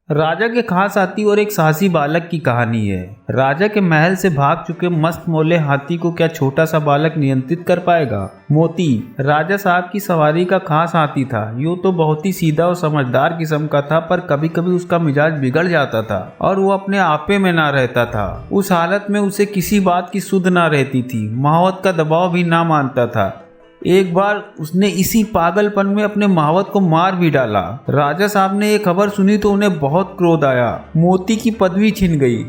राजा के खास हाथी और एक साहसी बालक की कहानी है। राजा के महल से भाग चुके मस्त मोले हाथी को क्या छोटा सा बालक नियंत्रित कर पाएगा। मोती राजा साहब की सवारी का खास हाथी था। यूँ तो बहुत ही सीधा और समझदार किस्म का था, पर कभी कभी उसका मिजाज बिगड़ जाता था और वो अपने आपे में ना रहता था। उस हालत में उसे किसी बात की सुध ना रहती थी, माहौत का दबाव भी ना मानता था। एक बार उसने इसी पागलपन में अपने मावत को मार भी डाला। राजा साहब ने ये खबर सुनी तो उन्हें बहुत क्रोध आया। मोती की पदवी छिन गई,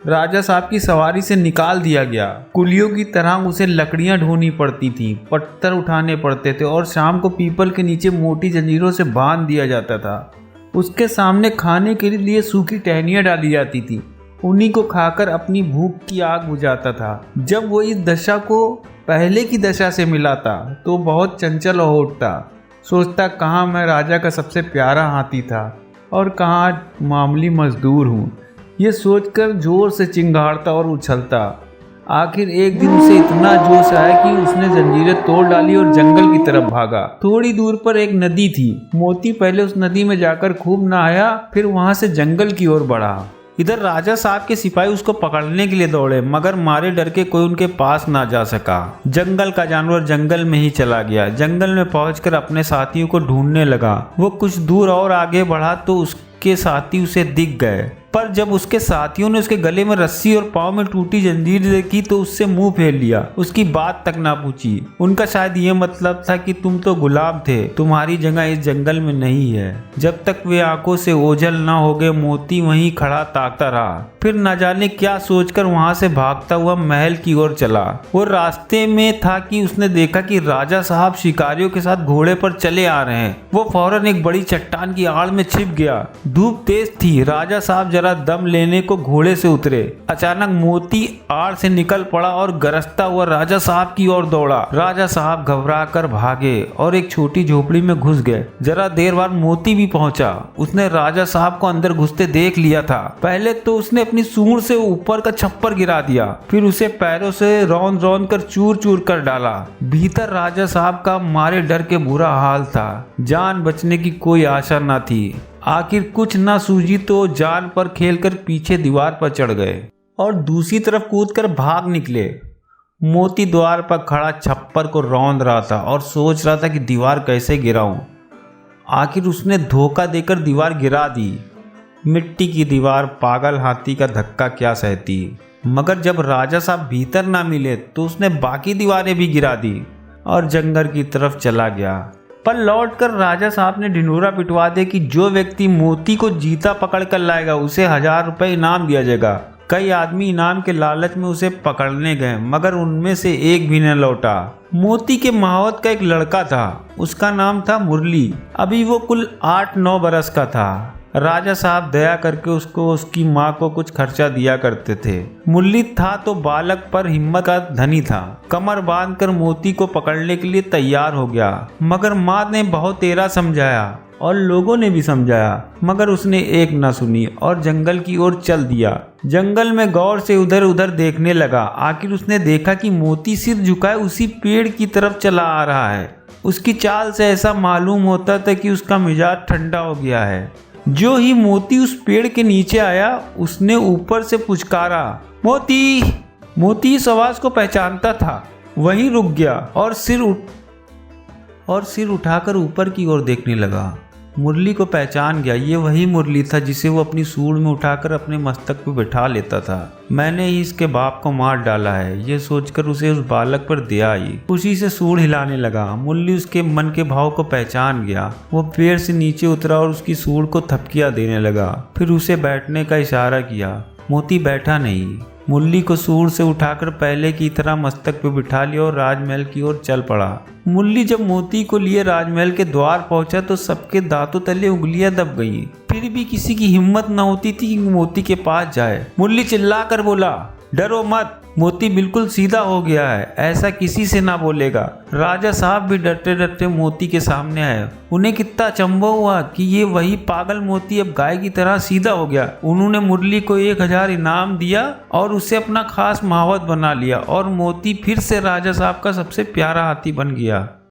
राजा साहब की सवारी से निकाल दिया गया। कुलियों की तरह उसे लकड़ियां ढोनी पड़ती थी, पत्थर उठाने पड़ते थे और शाम को पीपल के नीचे मोटी जंजीरों से बांध दिया जाता था। उसके सामने खाने के लिए सूखी टहनियां डाली जाती थी, उन्हीं को खाकर अपनी भूख की आग बुझाता था। जब वो इस दशा को पहले की दशा से मिलाता तो बहुत चंचल हो उठता, सोचता कहाँ मैं राजा का सबसे प्यारा हाथी था और कहाँ मामूली मजदूर हूँ। ये सोचकर जोर से चिंगाड़ता और उछलता। आखिर एक दिन उसे इतना जोश आया कि उसने जंजीरें तोड़ डाली और जंगल की तरफ भागा। थोड़ी दूर पर एक नदी थी। मोती पहले उस नदी में जाकर खूब नहाया, फिर वहां से जंगल की ओर बढ़ा। इधर राजा साहब के सिपाही उसको पकड़ने के लिए दौड़े, मगर मारे डर के कोई उनके पास ना जा सका। जंगल का जानवर जंगल में ही चला गया। जंगल में पहुंचकर अपने साथियों को ढूंढने लगा। वो कुछ दूर और आगे बढ़ा तो उसके साथी उसे दिख गए, पर जब उसके साथियों ने उसके गले में रस्सी और पाँव में टूटी जंजीर देखी तो उससे मुंह फेर लिया, उसकी बात तक ना पूछी। उनका शायद ये मतलब था कि तुम तो गुलाब थे, तुम्हारी जगह इस जंगल में नहीं है। जब तक वे आंखों से ओझल ना हो गए, मोती वहीं खड़ा ताकता रहा। फिर न जाने क्या सोचकर वहां से भागता हुआ महल की ओर चला। वो रास्ते में था कि उसने देखा कि राजा साहब शिकारियों के साथ घोड़े पर चले आ रहे हैं। वो फौरन एक बड़ी चट्टान की आड़ में छिप गया। धूप तेज थी। राजा साहब जरा दम लेने को घोड़े से उतरे। अचानक मोती आड़ से निकल पड़ा और गरजता हुआ राजा साहब की ओर दौड़ा। राजा साहब घबरा कर भागे और एक छोटी झोपड़ी में घुस गए। जरा देर बाद मोती भी पहुंचा। उसने राजा साहब को अंदर घुसते देख लिया था। पहले तो उसने अपनी सूंड से ऊपर का छप्पर गिरा दिया, फिर उसे पैरों से रौंद रौंद कर चूर चूर कर डाला। भीतर राजा साहब का मारे डर के बुरा हाल था। जान बचने की कोई आशा न थी। आखिर कुछ ना सूझी तो जान पर खेलकर पीछे दीवार पर चढ़ गए और दूसरी तरफ कूदकर भाग निकले। मोती द्वार पर खड़ा छप्पर को रौंद रहा था और सोच रहा था कि दीवार कैसे गिराऊं। आखिर उसने धोखा देकर दीवार गिरा दी। मिट्टी की दीवार पागल हाथी का धक्का क्या सहती। मगर जब राजा साहब भीतर ना मिले तो उसने बाकी दीवारें भी गिरा दी और जंगल की तरफ चला गया। पर लौटकर राजा साहब ने ढिंढोरा पिटवा दिया कि जो व्यक्ति मोती को जीता पकड़ कर लाएगा उसे 1000 रुपए इनाम दिया जाएगा। कई आदमी इनाम के लालच में उसे पकड़ने गए, मगर उनमें से एक भी न लौटा। मोती के माहौत का एक लड़का था, उसका नाम था मुरली। अभी वो कुल 8-9 बरस का था। राजा साहब दया करके उसको उसकी माँ को कुछ खर्चा दिया करते थे। मुरली था तो बालक पर हिम्मत का धनी था। कमर बांधकर मोती को पकड़ने के लिए तैयार हो गया, मगर माँ ने बहुत तेरा समझाया और लोगों ने भी समझाया, मगर उसने एक न सुनी और जंगल की ओर चल दिया। जंगल में गौर से उधर उधर देखने लगा। आखिर उसने देखा कि मोती सिर झुकाए उसी पेड़ की तरफ चला आ रहा है। उसकी चाल से ऐसा मालूम होता था कि उसका मिजाज ठंडा हो गया है। जो ही मोती उस पेड़ के नीचे आया, उसने ऊपर से पुचकारा, मोती। मोती इस आवाज को पहचानता था, वहीं रुक गया और सिर उठाकर ऊपर की ओर देखने लगा। मुरली को पहचान गया। ये वही मुरली था जिसे वो अपनी सूंड में उठाकर अपने मस्तक पर बैठा लेता था। मैंने ही इसके बाप को मार डाला है, ये सोचकर उसे उस बालक पर दया आई। खुशी से सूंड हिलाने लगा। मुरली उसके मन के भाव को पहचान गया। वो पेड़ से नीचे उतरा और उसकी सूंड को थपकियां देने लगा, फिर उसे बैठने का इशारा किया। मोती बैठा नहीं। मुरली को सूंड से उठाकर पहले की तरह मस्तक पे बिठा लिया और राजमहल की ओर चल पड़ा। मुरली जब मोती को लिए राजमहल के द्वार पहुंचा तो सबके दांतों तले उंगलियां दब गईं। फिर भी किसी की हिम्मत न होती थी कि मोती के पास जाए। मुरली चिल्लाकर बोला, डरो मत, मोती बिल्कुल सीधा हो गया है, ऐसा किसी से ना बोलेगा। राजा साहब भी डरते डरते मोती के सामने आए। उन्हें कितना अचंभा हुआ कि ये वही पागल मोती अब गाय की तरह सीधा हो गया। उन्होंने मुरली को 1000 इनाम दिया और उसे अपना खास मावत बना लिया और मोती फिर से राजा साहब का सबसे प्यारा हाथी बन गया।